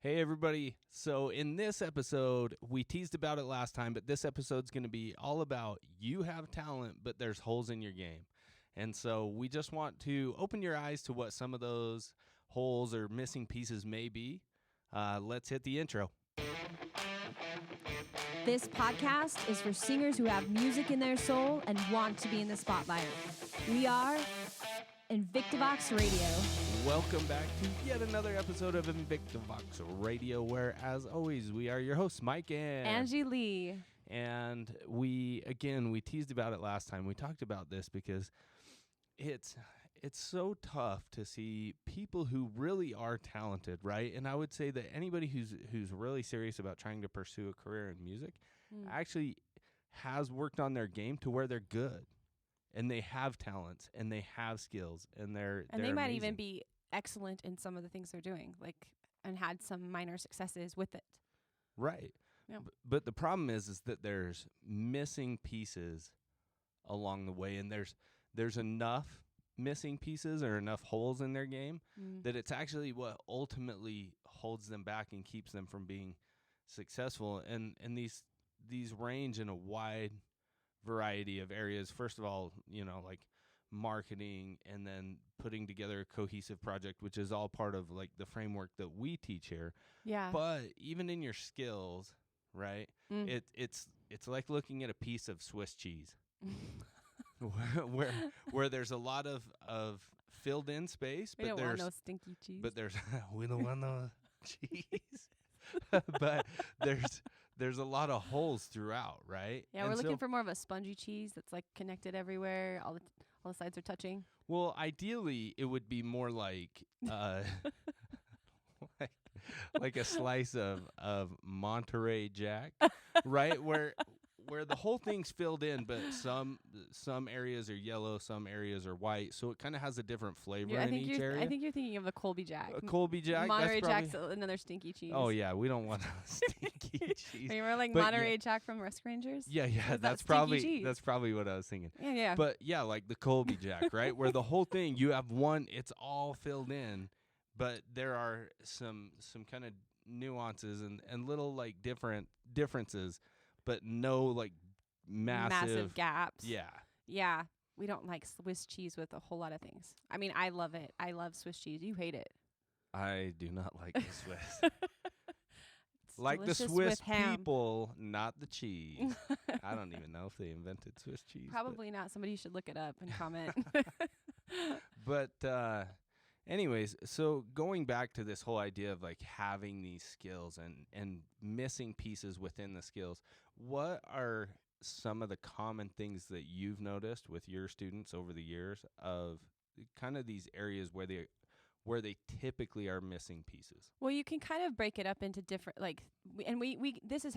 Hey, everybody. So in this episode, we teased about it last time, but this episode's going to be all about you have talent, but there's holes in your game. And so we just want to open your eyes to what some of those holes or missing pieces may be. Let's hit the intro. This podcast is for singers who have music in their soul and want to be in the spotlight. We are INVICTA Vox Radio. Welcome back to yet another episode of INVICTA Vox Radio, where, as always, we are your hosts, Mike and Angie Lee. And we teased about it last time. We talked about this because it's so tough to see people who really are talented, right? And I would say that anybody who's really serious about trying to pursue a career in music actually has worked on their game to where they're good, and they have talents and they have skills, and they're they might amazing. even be excellent in some of the things they're doing, and had some minor successes with it. Right. Yeah. But the problem is that there's missing pieces along the way, and there's enough missing pieces or enough holes in their game that it's actually what ultimately holds them back and keeps them from being successful. And these range in a wide variety of areas. First of all, like marketing, and then putting together a cohesive project, which is all part of like the framework that we teach here. Yeah. But even in your skills, right? It's like looking at a piece of Swiss cheese. where there's a lot of filled in space, we don't want no stinky cheese. But there's we don't want no cheese. But there's a lot of holes throughout, right? Yeah, we're looking for more of a spongy cheese that's like connected everywhere. All the sides are touching. Well, ideally, it would be more like like a slice of Monterey Jack, right? Where the whole thing's filled in, but some areas are yellow, some areas are white, so it kind of has a different flavor in each area. I think you're thinking of a Colby Jack. A Colby Jack. Monterey Jack's another stinky cheese. Oh yeah, we don't want a stinky cheese. Are you more like Monterey Jack from Rescue Rangers? Yeah. That's probably what I was thinking. Yeah. But yeah, like the Colby Jack, right? Where the whole thing, you have one, it's all filled in, but there are some kind of nuances and little like differences, but no like massive gaps. Yeah. We don't like Swiss cheese with a whole lot of things. I mean, I love it. I love Swiss cheese. You hate it. I do not like the Swiss. Like the Swiss people, not the cheese. I don't even know if they invented Swiss cheese. Probably not. Somebody should look it up and comment. But anyways, so going back to this whole idea of like having these skills and missing pieces within the skills, what are some of the common things that you've noticed with your students over the years of kind of these areas where they typically are missing pieces? Well, you can kind of break it up into different, this is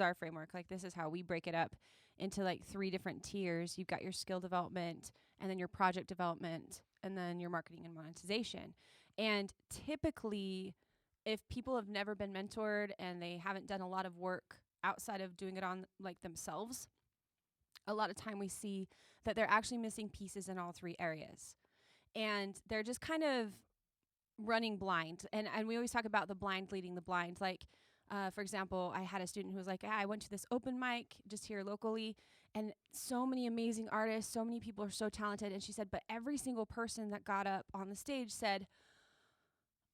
our framework. Like, this is how we break it up into like 3 different tiers. You've got your skill development, and then your project development, and then your marketing and monetization. And typically, if people have never been mentored and they haven't done a lot of work outside of doing it on like themselves, a lot of time we see that they're actually missing pieces in all 3 areas. And they're just kind of running blind. And we always talk about the blind leading the blind. Like, for example, I had a student who was like, I went to this open mic just here locally, and so many amazing artists, so many people are so talented. And she said, but every single person that got up on the stage said,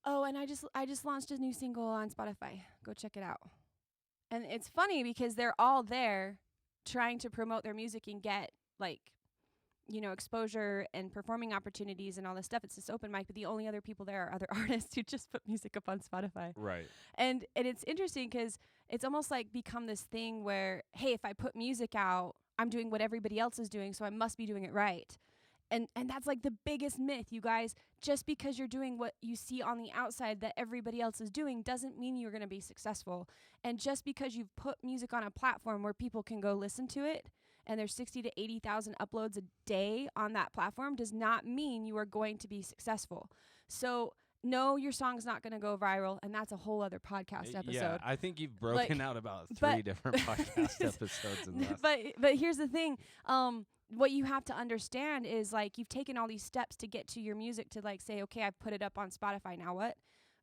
oh, and I just launched a new single on Spotify. Go check it out. And it's funny because they're all there trying to promote their music and get like, exposure and performing opportunities and all this stuff. It's this open mic, but the only other people there are other artists who just put music up on Spotify. Right. And it's interesting because it's almost like become this thing where, hey, if I put music out, I'm doing what everybody else is doing, so I must be doing it right. And that's like the biggest myth, you guys. Just because you're doing what you see on the outside that everybody else is doing doesn't mean you're going to be successful. And just because you've put music on a platform where people can go listen to it, and there's 60 to 80,000 uploads a day on that platform, does not mean you are going to be successful. So no, your song's not going to go viral, and that's a whole other podcast episode. Yeah, I think you've broken out about 3 different podcast episodes in this. But here's the thing. What you have to understand is, like, you've taken all these steps to get to your music to, like, say, okay, I've put it up on Spotify, now what?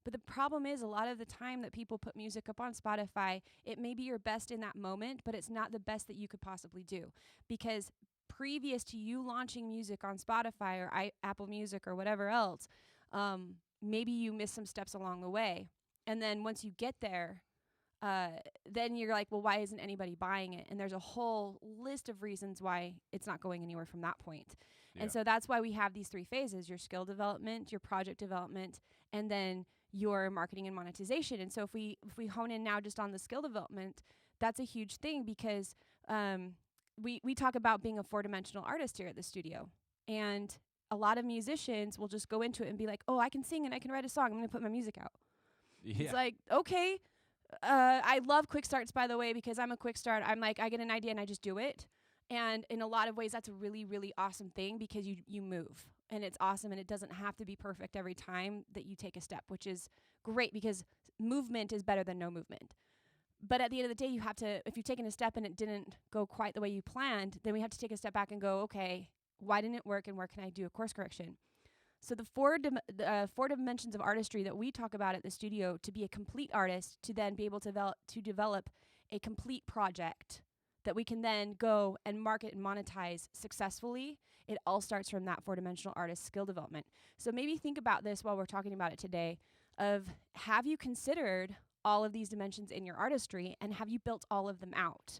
But the problem is, a lot of the time that people put music up on Spotify, it may be your best in that moment, but it's not the best that you could possibly do. Because previous to you launching music on Spotify or Apple Music or whatever else, maybe you missed some steps along the way. And then once you get there, then you're like, well, why isn't anybody buying it? And there's a whole list of reasons why it's not going anywhere from that point. Yeah. And so that's why we have these 3 phases: your skill development, your project development, and then your marketing and monetization. And so if we hone in now just on the skill development, that's a huge thing, because we talk about being a 4-dimensional artist here at the studio. And a lot of musicians will just go into it and be like, oh, I can sing and I can write a song, I'm going to put my music out. Yeah. It's like, okay. I love quick starts, by the way, because I'm a quick start. I'm like, I get an idea and I just do it. And in a lot of ways, that's a really, really awesome thing, because you move. And it's awesome, and it doesn't have to be perfect every time that you take a step, which is great, because movement is better than no movement. But at the end of the day, you have to, if you've taken a step and it didn't go quite the way you planned, then we have to take a step back and go, okay, why didn't it work, and where can I do a course correction? So the 4 dimensions of artistry that we talk about at the studio, to be a complete artist, to then be able to develop a complete project that we can then go and market and monetize successfully, it all starts from that 4-dimensional artist skill development. So maybe think about this while we're talking about it today, of have you considered all of these dimensions in your artistry, and have you built all of them out?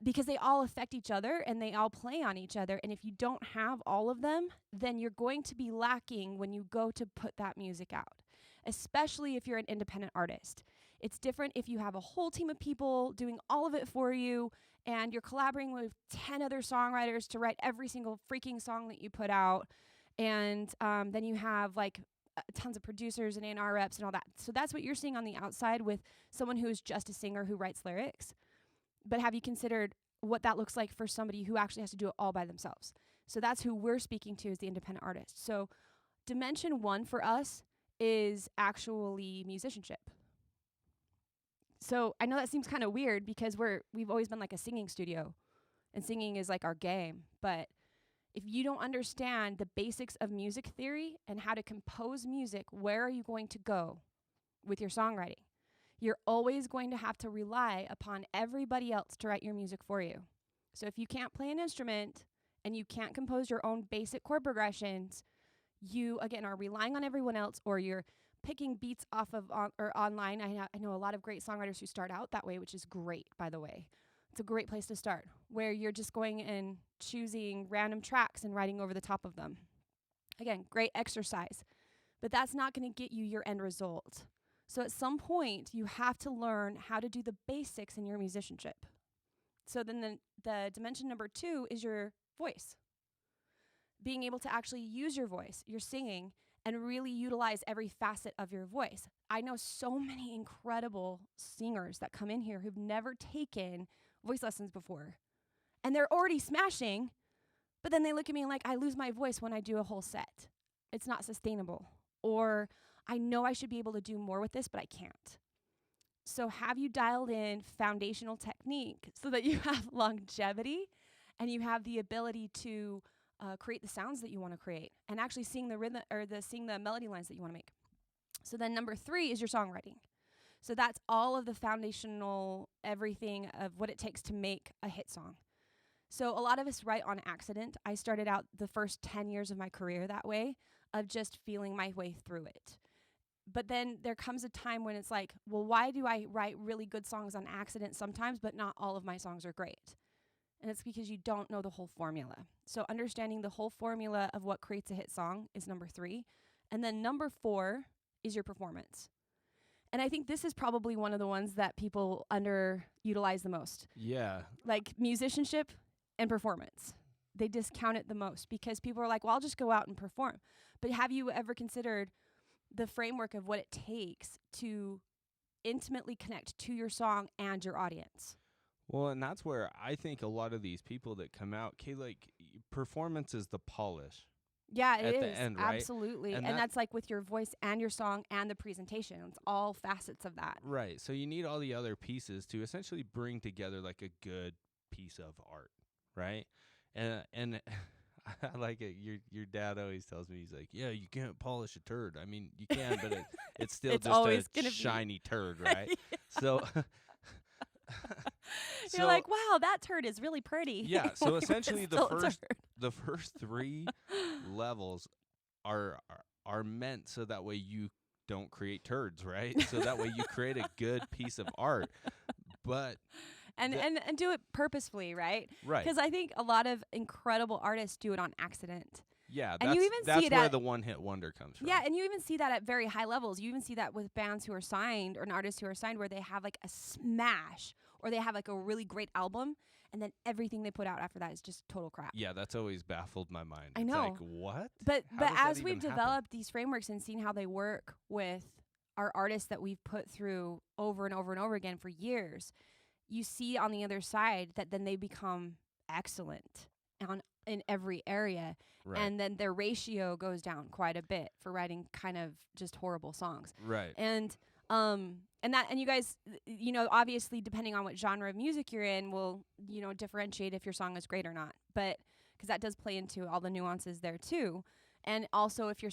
Because they all affect each other and they all play on each other. And if you don't have all of them, then you're going to be lacking when you go to put that music out, especially if you're an independent artist. It's different if you have a whole team of people doing all of it for you, and you're collaborating with 10 other songwriters to write every single freaking song that you put out. And then you have like tons of producers and A&R reps and all that. So that's what you're seeing on the outside with someone who is just a singer who writes lyrics. But have you considered what that looks like for somebody who actually has to do it all by themselves? So that's who we're speaking to, as the independent artist. So dimension 1 for us is actually musicianship. So I know that seems kind of weird, because we've always been like a singing studio, and singing is like our game. But if you don't understand the basics of music theory and how to compose music, where are you going to go with your songwriting? You're always going to have to rely upon everybody else to write your music for you. So if you can't play an instrument and you can't compose your own basic chord progressions, you, again, are relying on everyone else, or you're picking beats off of or online. I know a lot of great songwriters who start out that way, which is great, by the way. It's a great place to start, where you're just going and choosing random tracks and writing over the top of them. Again, great exercise. But that's not going to get you your end result. So at some point, you have to learn how to do the basics in your musicianship. So then the dimension number 2 is your voice. Being able to actually use your voice, your singing, and really utilize every facet of your voice. I know so many incredible singers that come in here who've never taken voice lessons before. And they're already smashing, but then they look at me like, I lose my voice when I do a whole set. It's not sustainable. Or I know I should be able to do more with this, but I can't. So have you dialed in foundational technique so that you have longevity and you have the ability to create the sounds that you want to create and actually sing the rhythm or sing the melody lines that you want to make? So then number 3 is your songwriting. So that's all of the foundational everything of what it takes to make a hit song. So a lot of us write on accident. I started out the first 10 years of my career that way, of just feeling my way through it. But then there comes a time when it's like, well, why do I write really good songs on accident sometimes, but not all of my songs are great? And it's because you don't know the whole formula. So understanding the whole formula of what creates a hit song is number 3. And then number 4 is your performance. And I think this is probably one of the ones that people underutilize the most. Yeah. Like musicianship and performance. They discount it the most because people are like, well, I'll just go out and perform. But have you ever considered the framework of what it takes to intimately connect to your song and your audience? Well, and that's where I think a lot of these people that come out, like performance is the polish. Yeah, it at is. The end, right? Absolutely. And that's like with your voice and your song and the presentation. It's all facets of that. Right. So you need all the other pieces to essentially bring together like a good piece of art, right? And I like it. Your dad always tells me, he's like, yeah, you can't polish a turd. I mean, you can, but it's still It's just always a gonna shiny turd, right? So, You're like, wow, that turd is really pretty. yeah. So It's essentially, still a turd. the first 3 levels are meant so that way you don't create turds, right? So that way you create a good piece of art. But and do it purposefully, right? right, Because I think a lot of incredible artists do it on accident. yeah, And you even that's see it where at, the one-hit wonder comes from. yeah, and you even see that at very high levels. You even see that with bands who are signed or an artist who are signed where they have like a smash or they have like a really great album, and then everything they put out after that is just total crap. Yeah, that's always baffled my mind. I It's know. like, what? But How does that as we've even happen? developed these frameworks and seen how they work with our artists that we've put through over and over and over again for years, you see on the other side that then they become excellent in every area. Right. And then their ratio goes down quite a bit for writing kind of just horrible songs. Right. And you guys, obviously depending on what genre of music you're in will, differentiate if your song is great or not. But because that does play into all the nuances there too. And also if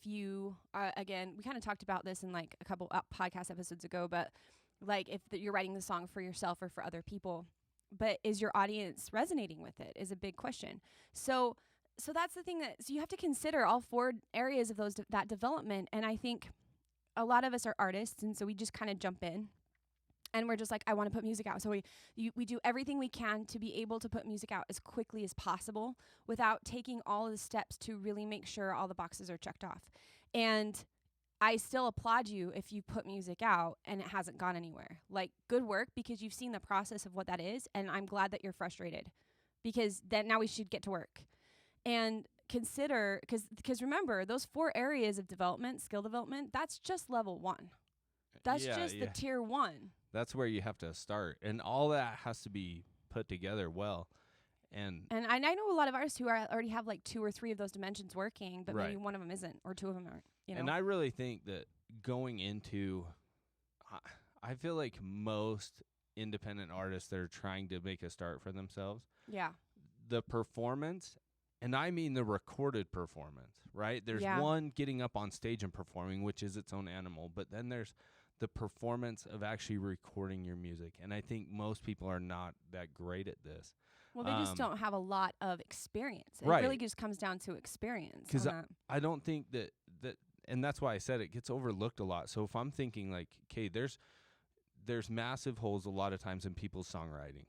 you again, we kind of talked about this in like a couple podcast episodes ago, but like if you're writing the song for yourself or for other people, but is your audience resonating with it is a big question. So that's the thing so you have to consider all 4 areas of that development. And I think a lot of us are artists, and so we just kind of jump in and we're just like, I want to put music out. So we do everything we can to be able to put music out as quickly as possible without taking all of the steps to really make sure all the boxes are checked off. And I still applaud you if you put music out and it hasn't gone anywhere. Like, good work, because you've seen the process of what that is, and I'm glad that you're frustrated, because then now we should get to work. And consider, because remember, those 4 areas of development, skill development, that's just level 1. That's just the tier 1. That's where you have to start, and all that has to be put together well. And I know a lot of artists who already have like 2 or 3 of those dimensions working, but maybe one of them isn't, or 2 of them aren't. And I really think that going into, I feel like most independent artists that are trying to make a start for themselves, the performance, and I mean the recorded performance, right? There's one getting up on stage and performing, which is its own animal, but then there's the performance of actually recording your music. And I think most people are not that great at this. Well, they just don't have a lot of experience. It really just comes down to experience. Because I don't think that, and that's why I said it gets overlooked a lot. So if I'm thinking like, okay, there's massive holes a lot of times in people's songwriting.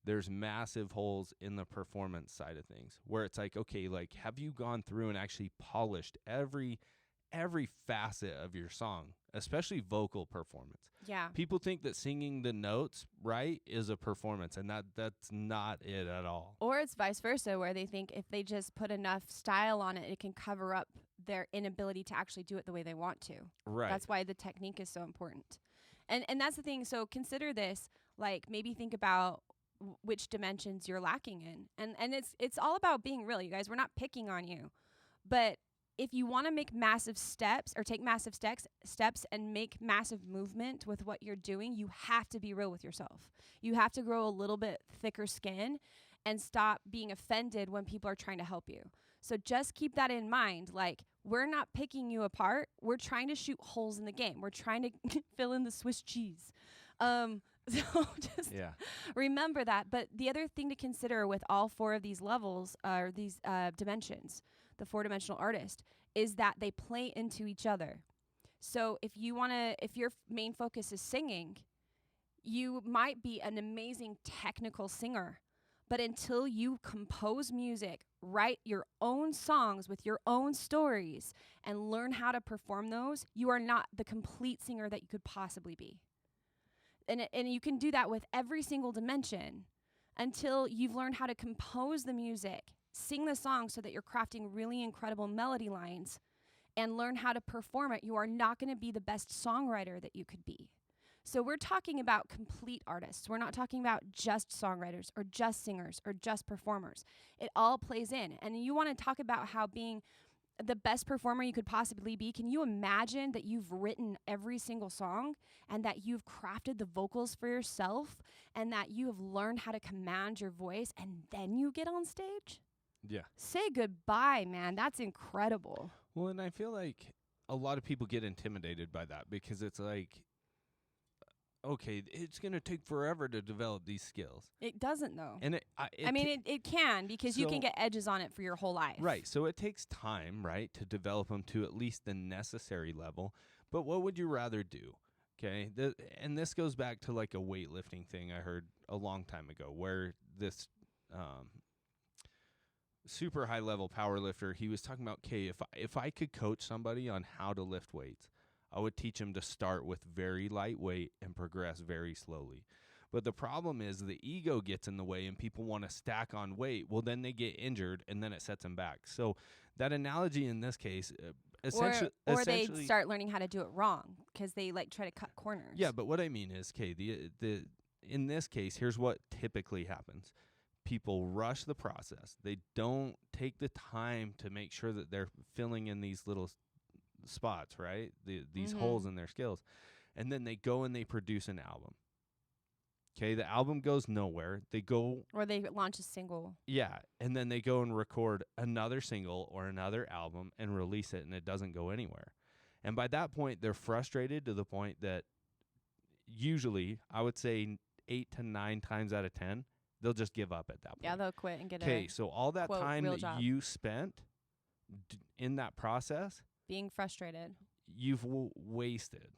There's massive holes in the performance side of things where it's like, okay, like, have you gone through and actually polished every facet of your song, especially vocal performance? Yeah. People think that singing the notes right is a performance, and that's not it at all. Or it's vice versa, where they think if they just put enough style on it, it can cover up their inability to actually do it the way they want to. Right. That's why the technique is so important. And that's the thing. So consider this, like, maybe think about which dimensions you're lacking in. And it's all about being real, you guys. We're not picking on you. But if you want to make massive steps or take massive steps and make massive movement with what you're doing, you have to be real with yourself. You have to grow a little bit thicker skin and stop being offended when people are trying to help you. So just keep that in mind. Like, we're not picking you apart. We're trying to shoot holes in the game. We're trying to fill in the Swiss cheese. So just remember that. But the other thing to consider with all 4 of these levels are these dimensions, the 4-dimensional artist, is that they play into each other. So if your main focus is singing, you might be an amazing technical singer, but until you compose music, write your own songs with your own stories, and learn how to perform those, you are not the complete singer that you could possibly be. And you can do that with every single dimension until you've learned how to compose the music, sing the song so that you're crafting really incredible melody lines, and learn how to perform it. You are not going to be the best songwriter that you could be. So we're talking about complete artists. We're not talking about just songwriters or just singers or just performers. It all plays in. And you want to talk about how being the best performer you could possibly be. Can you imagine that you've written every single song and that you've crafted the vocals for yourself and that you have learned how to command your voice and then you get on stage? Yeah. Say goodbye, man. That's incredible. Well, and I feel like a lot of people get intimidated by that because it's like, okay, it's going to take forever to develop these skills. It doesn't, though. And it can, because you can get edges on it for your whole life. Right. So it takes time, right, to develop them to at least the necessary level. But what would you rather do? Okay. And this goes back to like a weightlifting thing I heard a long time ago, where this super high level power lifter, he was talking about, okay, if I could coach somebody on how to lift weights, I would teach them to start with very lightweight and progress very slowly. But the problem is the ego gets in the way and people want to stack on weight. Well, then they get injured and then it sets them back. So that analogy in this case, essentially, or they start learning how to do it wrong because they like try to cut corners. Yeah, but what I mean is, okay, the in this case, here's what typically happens. People rush the process. They don't take the time to make sure that they're filling in these little spots, right? These holes in their skills. And then they go and they produce an album. Okay, the album goes nowhere. Or they launch a single. Yeah, and then they go and record another single or another album and release it, and it doesn't go anywhere. And by that point, they're frustrated to the point that usually, I would say 8 to 9 times out of 10, they'll just give up at that point. Yeah, they'll quit and get Okay, so all that quote, time that job. you spent in that process, being frustrated, you've wasted.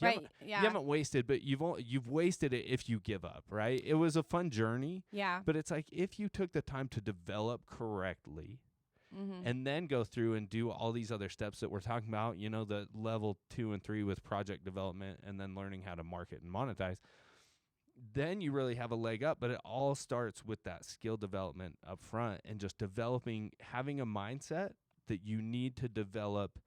Right, yeah. You haven't wasted, but you've wasted it if you give up, right? It was a fun journey. Yeah. But it's like if you took the time to develop correctly and then go through and do all these other steps that we're talking about, you know, the level 2 and 3 with project development and then learning how to market and monetize, then you really have a leg up. But it all starts with that skill development up front and just having a mindset that you need to develop.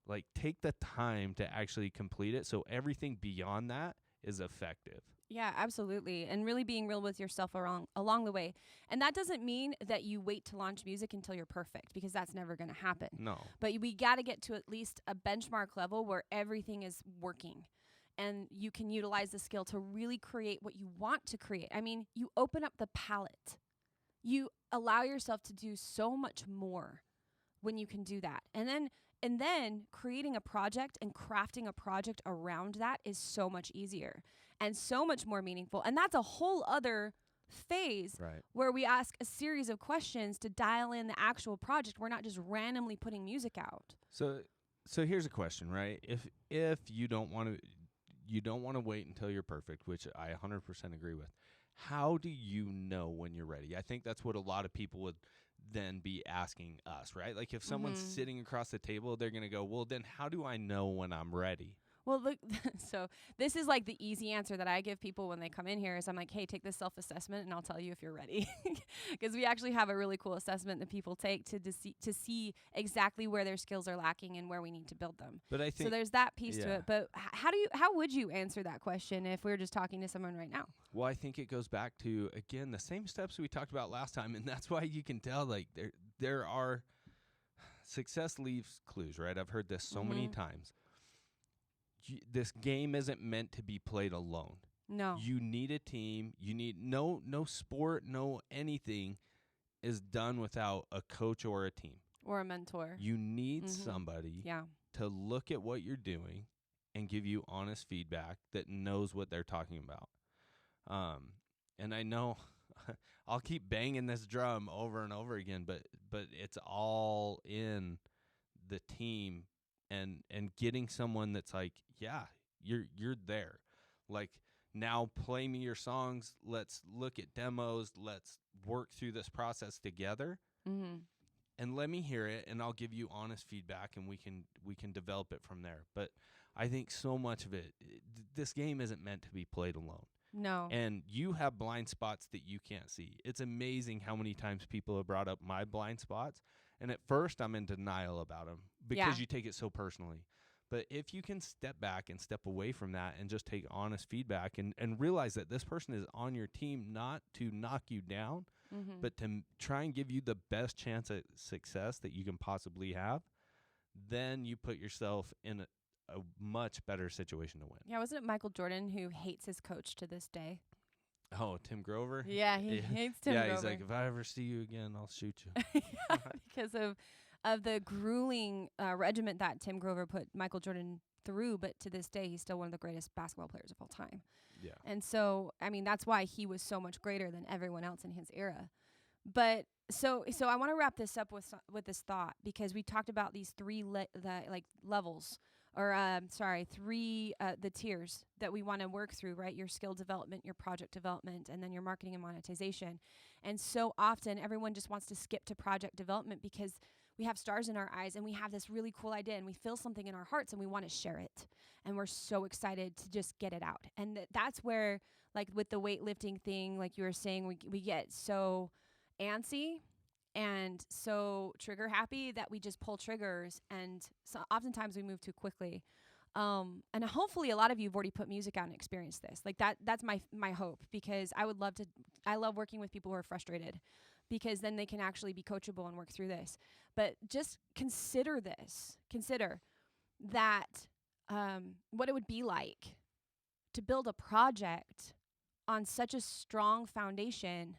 Like, take the time to actually complete it so everything beyond that is effective. Yeah, absolutely. And really being real with yourself along the way. And that doesn't mean that you wait to launch music until you're perfect, because that's never going to happen. No. But we got to get to at least a benchmark level where everything is working and you can utilize the skill to really create what you want to create. I mean, you open up the palette. You allow yourself to do so much more when you can do that. And then creating a project and crafting a project around that is so much easier and so much more meaningful. And that's a whole other phase where we ask a series of questions to dial in the actual project. We're not just randomly putting music out. So here's a question, right? If you don't want to wait until you're perfect, which I 100% agree with, how do you know when you're ready? I think that's what a lot of people would then be asking us, right? Like if someone's sitting across the table, they're going to go, well, then how do I know when I'm ready? Well, look, so this is like the easy answer that I give people when they come in here is I'm like, hey, take this self-assessment and I'll tell you if you're ready. Because we actually have a really cool assessment that people take to see exactly where their skills are lacking and where we need to build them. But I think so there's that piece to it. But how would you answer that question if we were just talking to someone right now? Well, I think it goes back to, again, the same steps we talked about last time. And that's why you can tell, like, there are success leaves clues, right? I've heard this so many times. This game isn't meant to be played alone. No. You need a team. You need no sport, no anything is done without a coach or a team. Or a mentor. You need somebody to look at what you're doing and give you honest feedback that knows what they're talking about. And I know I'll keep banging this drum over and over again, but it's all in the team and getting someone that's like, yeah, you're there. Like, now play me your songs. Let's look at demos. Let's work through this process together. And let me hear it, and I'll give you honest feedback, and we can develop it from there. But I think so much of it, this game isn't meant to be played alone. No. And you have blind spots that you can't see. It's amazing how many times people have brought up my blind spots, and at first I'm in denial about them because you take it so personally. But if you can step back and step away from that and just take honest feedback and realize that this person is on your team not to knock you down, but to try and give you the best chance at success that you can possibly have, then you put yourself in a much better situation to win. Yeah, wasn't it Michael Jordan who hates his coach to this day? Oh, Tim Grover? Yeah, he hates Tim yeah, Grover. he's like, if I ever see you again, I'll shoot you. Because of the grueling regiment that Tim Grover put Michael Jordan through, but to this day, he's still one of the greatest basketball players of all time. Yeah. And so, I mean, that's why he was so much greater than everyone else in his era. But so I want to wrap this up with this thought, because we talked about these three levels, or the tiers that we want to work through, right? Your skill development, your project development, and then your marketing and monetization. And so often everyone just wants to skip to project development because we have stars in our eyes and we have this really cool idea and we feel something in our hearts and we want to share it. And we're so excited to just get it out. And that's where, like with the weightlifting thing, like you were saying, we get so antsy and so trigger happy that we just pull triggers, and so oftentimes we move too quickly. And hopefully a lot of you have already put music out and experienced this. Like that's my hope, because I love working with people who are frustrated, because then they can actually be coachable and work through this. But just consider that what it would be like to build a project on such a strong foundation,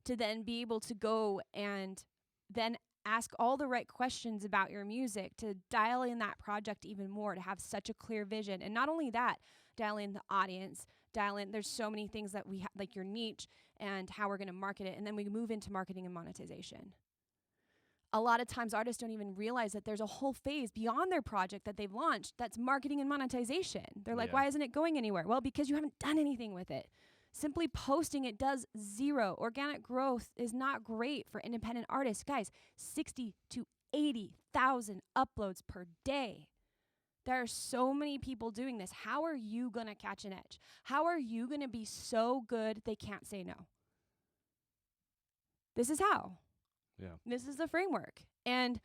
to then be able to go and then ask all the right questions about your music, to dial in that project even more, to have such a clear vision. And not only that, dial in the audience, there's so many things that we like your niche and how we're going to market it. And then we move into marketing and monetization. A lot of times artists don't even realize that there's a whole phase beyond their project that they've launched that's marketing and monetization. They're like, why isn't it going anywhere? Well, because you haven't done anything with it. Simply posting it does zero. Organic growth is not great for independent artists. Guys, 60 to 80,000 uploads per day. There are so many people doing this. How are you going to catch an edge? How are you going to be so good they can't say no? This is how. Yeah. This is the framework. And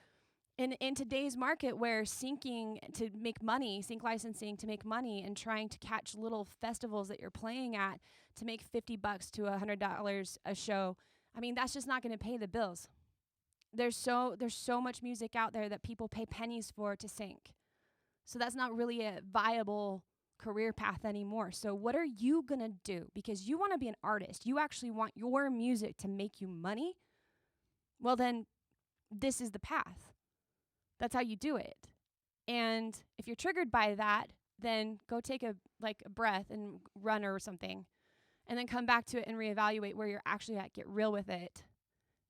in today's market, where syncing to make money, sync licensing to make money, and trying to catch little festivals that you're playing at to make $50 to $100 a show, I mean, that's just not going to pay the bills. There's so much music out there that people pay pennies for to sync. So that's not really a viable career path anymore. So what are you going to do? Because you want to be an artist. You actually want your music to make you money. Well, then this is the path. That's how you do it. And if you're triggered by that, then go take a breath and run or something, and then come back to it and reevaluate where you're actually at, get real with it,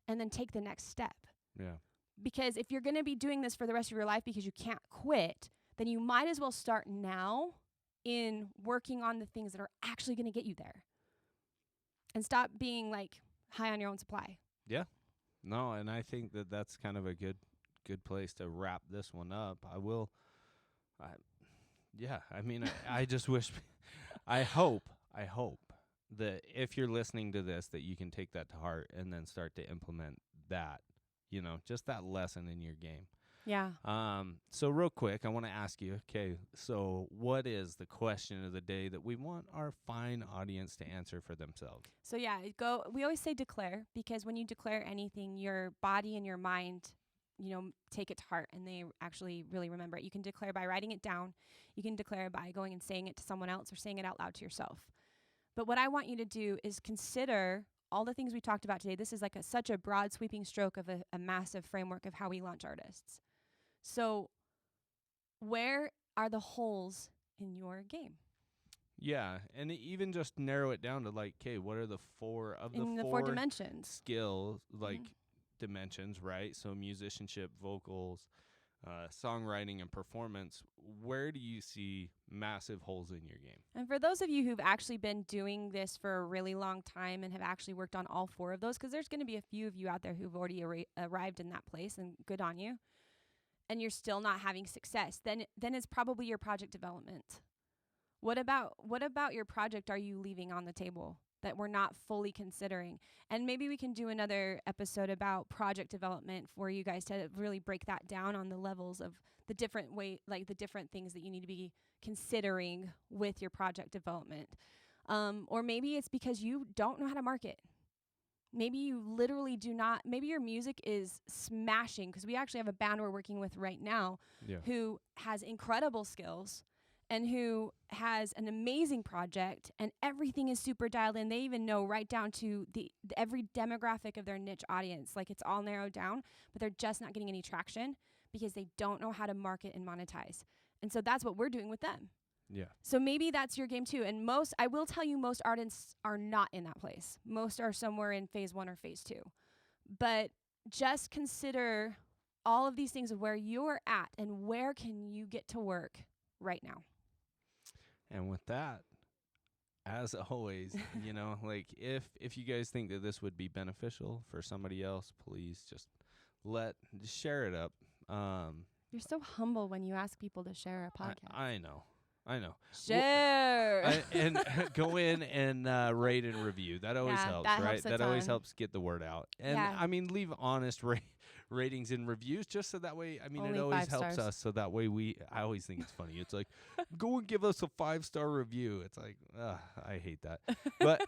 and then take the next step. Yeah. Because if you're going to be doing this for the rest of your life because you can't quit, then you might as well start now in working on the things that are actually going to get you there. And stop being like high on your own supply. Yeah. No, and I think that's kind of a good place to wrap this one up. I just wish, I hope that if you're listening to this, that you can take that to heart and then start to implement that, just that lesson in your game. Yeah. So real quick, I want to ask you, okay, so what is the question of the day that we want our fine audience to answer for themselves? So we always say declare, because when you declare anything, your body and your mind, take it to heart, and they actually really remember it. You can declare by writing it down. You can declare by going and saying it to someone else or saying it out loud to yourself. But what I want you to do is consider all the things we talked about today. This is like such a broad sweeping stroke of a massive framework of how we launch artists. So where are the holes in your game? Yeah, and even just narrow it down to okay, what are the four dimensions? Skills, dimensions, right? So musicianship, vocals, songwriting, and performance. Where do you see massive holes in your game? And for those of you who've actually been doing this for a really long time and have actually worked on all four of those, because there's going to be a few of you out there who've already arrived in that place, and good on you, and you're still not having success, then it's probably your project development. What about your project are you leaving on the table that we're not fully considering? And maybe we can do another episode about project development for you guys to really break that down on the levels of the different the different things that you need to be considering with your project development. Or maybe it's because you don't know how to market. Maybe you literally do not. Maybe your music is smashing, because we actually have a band we're working with right now who has incredible skills and who has an amazing project and everything is super dialed in. They even know right down to the every demographic of their niche audience. Like it's all narrowed down, but they're just not getting any traction because they don't know how to market and monetize. And so that's what we're doing with them. Yeah. So maybe that's your game too. And I will tell you, most artists are not in that place. Most are somewhere in phase 1 or phase 2. But just consider all of these things of where you're at and where can you get to work right now. And with that, as always, like if you guys think that this would be beneficial for somebody else, please just share it up. You're so humble when you ask people to share a podcast. I know. Share. And go in and rate and review. That always helps, that right? helps a That always ton. helps get the word out. And I mean, leave honest ratings and reviews just so that way, I mean, Only it always 5 helps stars. us. So that way I always think it's funny. It's like, go and give us a 5-star review. It's like, I hate that. But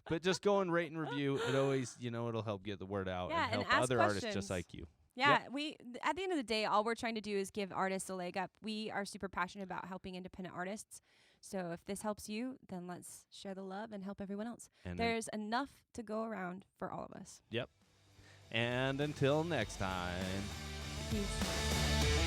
but just go and rate and review. It always, it'll help get the word out Yeah, and and help ask other artists just questions. like you. Yeah, at the end of the day, all we're trying to do is give artists a leg up. We are super passionate about helping independent artists. So if this helps you, then let's share the love and help everyone else. And There's enough to go around for all of us. Yep. And until next time. Peace.